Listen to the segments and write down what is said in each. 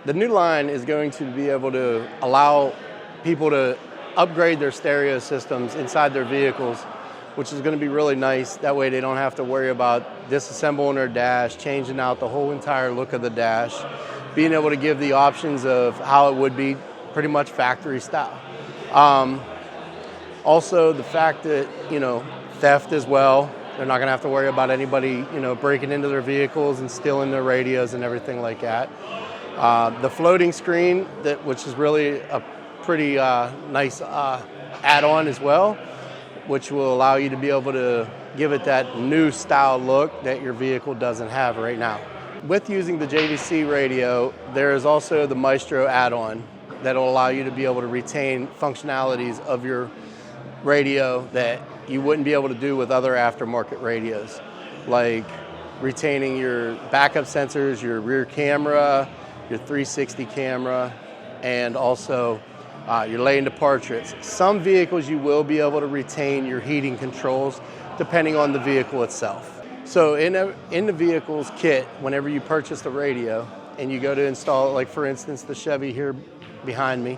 The new line is going to be able to allow people to upgrade their stereo systems inside their vehicles, which is going to be really nice. That way they don't have to worry about disassembling their dash, changing out the whole entire look of the dash, being able to give the options of how it would be pretty much factory style. Also the fact that, theft as well. They're not going to have to worry about anybody, breaking into their vehicles and stealing their radios and everything like that. The floating screen, which is really a pretty nice add-on as well, which will allow you to be able to give it that new style look that your vehicle doesn't have right now. With using the JVC radio, there is also the Maestro add-on that will allow you to be able to retain functionalities of your radio that you wouldn't be able to do with other aftermarket radios, like retaining your backup sensors, your rear camera, your 360 camera, and also your lane departures. Some vehicles you will be able to retain your heating controls depending on the vehicle itself. So in the vehicle's kit, whenever you purchase the radio and you go to install it, like for instance the Chevy here behind me,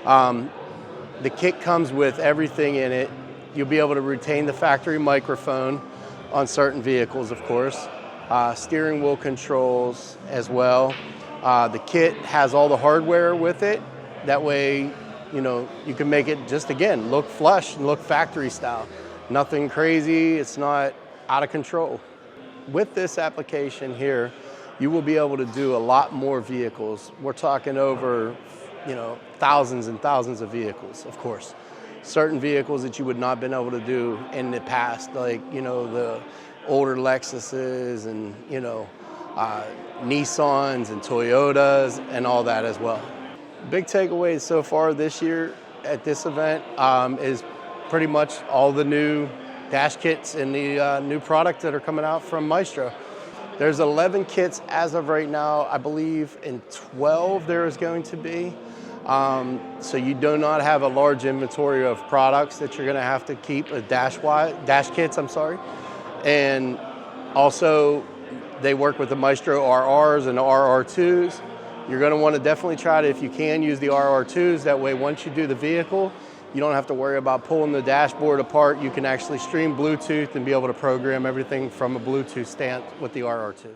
the kit comes with everything in it. You'll be able to retain the factory microphone on certain vehicles, of course, steering wheel controls as well. The kit has all the hardware with it. That way, you can make it just, again, look flush and look factory style. Nothing crazy, it's not out of control. With this application here, you will be able to do a lot more vehicles. We're talking over, thousands and thousands of vehicles, of course. Certain vehicles that you would not have been able to do in the past, like, the older Lexuses and, Nissans and Toyotas and all that as well. Big takeaways so far this year at this event is pretty much all the new dash kits and the new products that are coming out from Maestro. There's 11 kits as of right now. I believe in 12 there is going to be. So you do not have a large inventory of products that you're going to have to keep, dash kits, And also they work with the Maestro RRs and the RR2s. You're going to want to definitely try to, if you can, use the RR2s. That way, once you do the vehicle, you don't have to worry about pulling the dashboard apart. You can actually stream Bluetooth and be able to program everything from a Bluetooth stand with the RR2.